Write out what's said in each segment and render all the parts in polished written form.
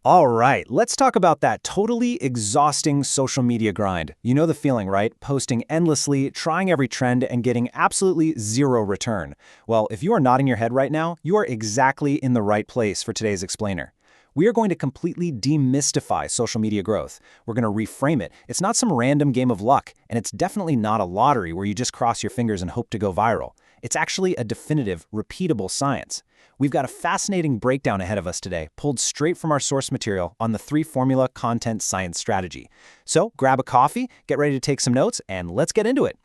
All right, let's talk about that totally exhausting social media grind. You know the feeling, right? Posting endlessly, trying every trend, and getting absolutely zero return. Well, if you are nodding your head right now, you are exactly in the right place for today's explainer. We are going to completely demystify social media growth. We're going to reframe it. It's not some random game of luck, and it's definitely not a lottery where you just cross your fingers and hope to go viral. It's actually a definitive, repeatable science. We've got a fascinating breakdown ahead of us today, pulled straight from our source material on the 3 Formula Content Science Strategy. So grab a coffee, get ready to take some notes, and let's get into it.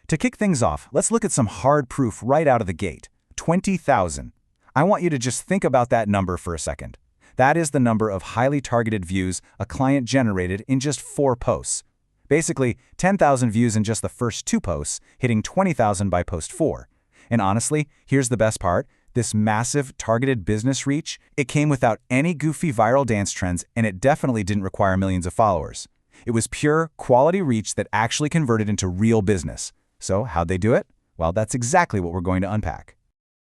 To kick things off, let's look at some hard proof right out of the gate. 20,000. I want you to just think about that number for a second. That is the number of highly targeted views a client generated in just 4 posts. Basically, 10,000 views in just the first 2 posts, hitting 20,000 by post 4. And honestly, here's the best part. This massive, targeted business reach, it came without any goofy viral dance trends, and it definitely didn't require millions of followers. It was pure, quality reach that actually converted into real business. So how'd they do it? Well, that's exactly what we're going to unpack.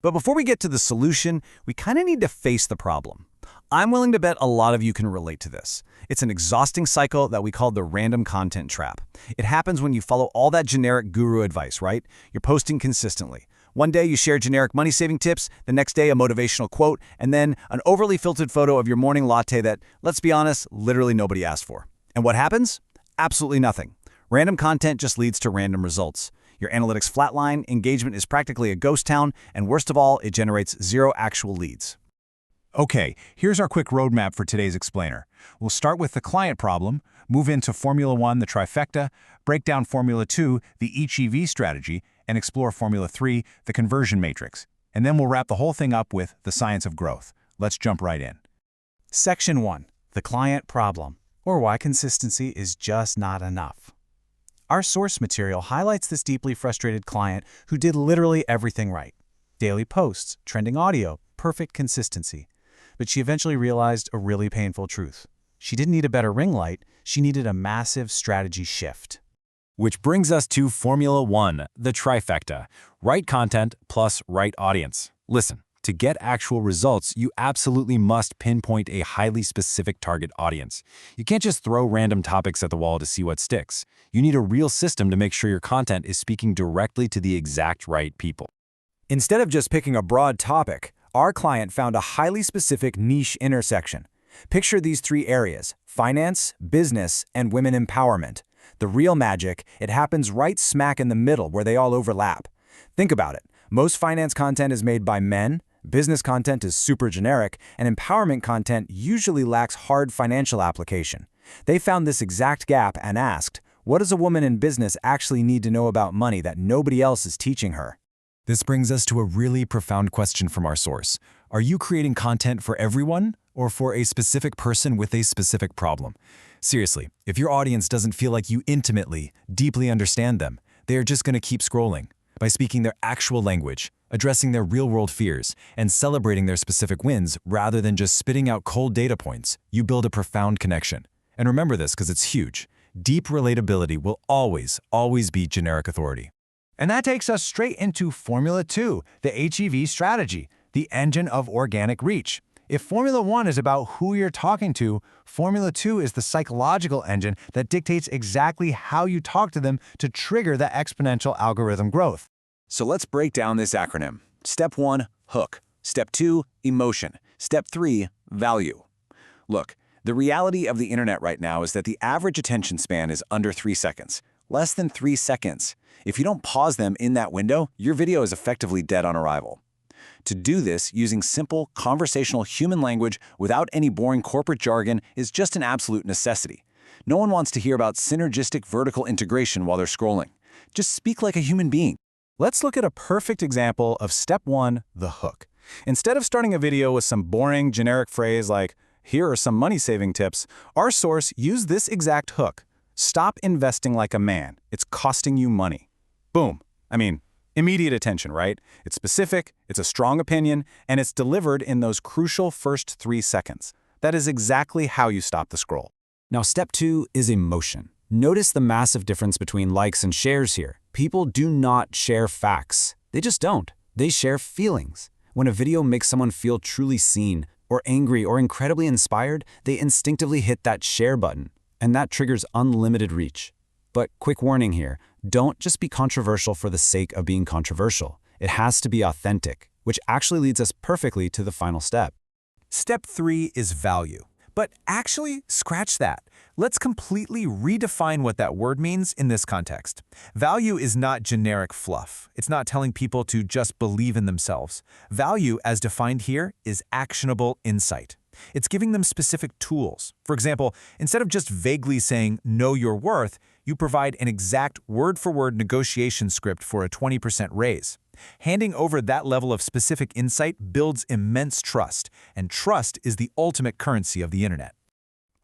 But before we get to the solution, we kind of need to face the problem. I'm willing to bet a lot of you can relate to this. It's an exhausting cycle that we call the random content trap. It happens when you follow all that generic guru advice, right? You're posting consistently. One day you share generic money-saving tips, the next day a motivational quote, and then an overly filtered photo of your morning latte that, let's be honest, literally nobody asked for. And what happens? Absolutely nothing. Random content just leads to random results. Your analytics flatline, engagement is practically a ghost town, and worst of all, it generates 0 actual leads. Okay, here's our quick roadmap for today's explainer. We'll start with the client problem, move into Formula 1, the trifecta, break down Formula 2, the ECV strategy, and explore Formula 3, the conversion matrix. And then we'll wrap the whole thing up with the science of growth. Let's jump right in. Section 1. The client problem, or why consistency is just not enough. Our source material highlights this deeply frustrated client who did literally everything right. Daily posts, trending audio, perfect consistency. But she eventually realized a really painful truth. She didn't need a better ring light, she needed a massive strategy shift. Which brings us to Formula 1, the trifecta. Right content plus right audience. Listen, to get actual results, you absolutely must pinpoint a highly specific target audience. You can't just throw random topics at the wall to see what sticks. You need a real system to make sure your content is speaking directly to the exact right people. Instead of just picking a broad topic, our client found a highly specific niche intersection. Picture these 3 areas: finance, business, and women empowerment. The real magic, it happens right smack in the middle where they all overlap. Think about it. Most finance content is made by men, business content is super generic, and empowerment content usually lacks hard financial application. They found this exact gap and asked, what does a woman in business actually need to know about money that nobody else is teaching her? This brings us to a really profound question from our source. Are you creating content for everyone or for a specific person with a specific problem? Seriously, if your audience doesn't feel like you intimately, deeply understand them, they are just going to keep scrolling. By speaking their actual language, addressing their real-world fears, and celebrating their specific wins rather than just spitting out cold data points, you build a profound connection. And remember this because it's huge. Deep relatability will always, always beat generic authority. And that takes us straight into Formula 2, the HEV strategy, the engine of organic reach. If Formula 1 is about who you're talking to, Formula 2 is the psychological engine that dictates exactly how you talk to them to trigger the exponential algorithm growth. So let's break down this acronym. Step 1, hook. Step 2, emotion. Step 3, value. Look, the reality of the internet right now is that the average attention span is under 3 seconds. Less than 3 seconds. If you don't pause them in that window, your video is effectively dead on arrival. To do this using simple, conversational human language without any boring corporate jargon is just an absolute necessity. No one wants to hear about synergistic vertical integration while they're scrolling. Just speak like a human being. Let's look at a perfect example of step 1, the hook. Instead of starting a video with some boring, generic phrase like, here are some money-saving tips, our source used this exact hook. Stop investing like a man. It's costing you money. Boom. Immediate attention, right? It's specific, it's a strong opinion, and it's delivered in those crucial first 3 seconds. That is exactly how you stop the scroll. Now, step 2 is emotion. Notice the massive difference between likes and shares here. People do not share facts. They just don't. They share feelings. When a video makes someone feel truly seen, or angry or incredibly inspired, they instinctively hit that share button, and that triggers unlimited reach. But quick warning here, don't just be controversial for the sake of being controversial. It has to be authentic, which actually leads us perfectly to the final step. Step 3 is value. But actually, scratch that. Let's completely redefine what that word means in this context. Value is not generic fluff. It's not telling people to just believe in themselves. Value, as defined here, is actionable insight. It's giving them specific tools. For example, instead of just vaguely saying, know your worth, you provide an exact word-for-word negotiation script for a 20% raise. Handing over that level of specific insight builds immense trust, and trust is the ultimate currency of the internet.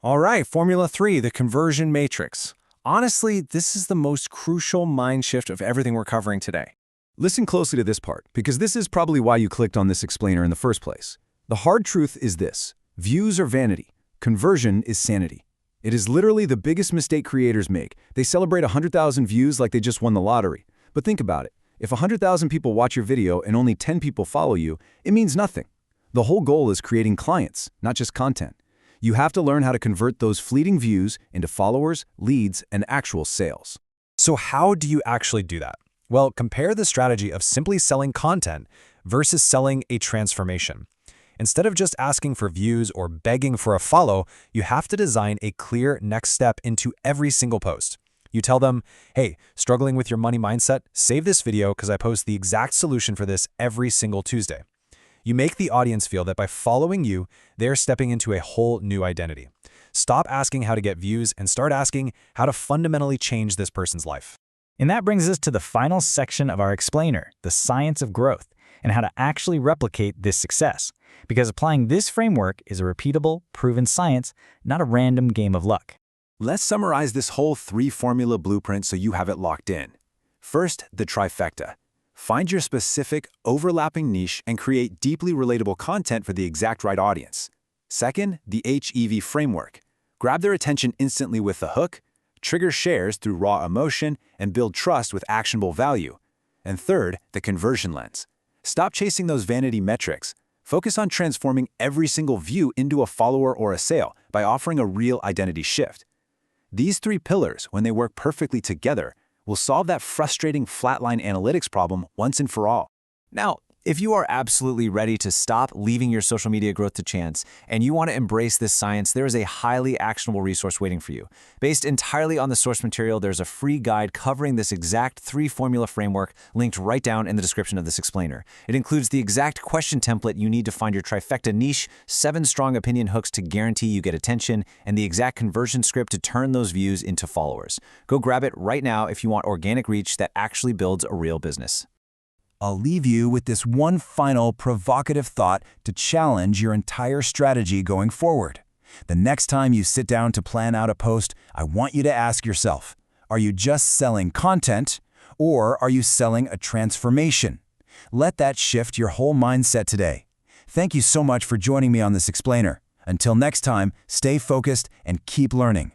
All right, Formula 3, the conversion matrix. Honestly, this is the most crucial mind shift of everything we're covering today. Listen closely to this part, because this is probably why you clicked on this explainer in the first place. The hard truth is this: views are vanity. Conversion is sanity. It is literally the biggest mistake creators make. They celebrate 100,000 views like they just won the lottery. But think about it. If 100,000 people watch your video and only 10 people follow you, it means nothing. The whole goal is creating clients, not just content. You have to learn how to convert those fleeting views into followers, leads, and actual sales. So how do you actually do that? Well, compare the strategy of simply selling content versus selling a transformation. Instead of just asking for views or begging for a follow, you have to design a clear next step into every single post. You tell them, hey, struggling with your money mindset? Save this video because I post the exact solution for this every single Tuesday. You make the audience feel that by following you, they're stepping into a whole new identity. Stop asking how to get views and start asking how to fundamentally change this person's life. And that brings us to the final section of our explainer, the science of growth, and how to actually replicate this success. Because applying this framework is a repeatable, proven science, not a random game of luck. Let's summarize this whole 3-formula blueprint so you have it locked in. First, the trifecta. Find your specific, overlapping niche and create deeply relatable content for the exact right audience. Second, the HEV framework. Grab their attention instantly with the hook, trigger shares through raw emotion, and build trust with actionable value. And third, the conversion lens. Stop chasing those vanity metrics. Focus on transforming every single view into a follower or a sale by offering a real identity shift. These 3 pillars, when they work perfectly together, will solve that frustrating flatline analytics problem once and for all. Now, if you are absolutely ready to stop leaving your social media growth to chance and you want to embrace this science, there is a highly actionable resource waiting for you. Based entirely on the source material, there's a free guide covering this exact 3-formula framework linked right down in the description of this explainer. It includes the exact question template you need to find your trifecta niche, 7 strong opinion hooks to guarantee you get attention, and the exact conversion script to turn those views into followers. Go grab it right now if you want organic reach that actually builds a real business. I'll leave you with this one final provocative thought to challenge your entire strategy going forward. The next time you sit down to plan out a post, I want you to ask yourself, are you just selling content, or are you selling a transformation? Let that shift your whole mindset today. Thank you so much for joining me on this explainer. Until next time, stay focused and keep learning.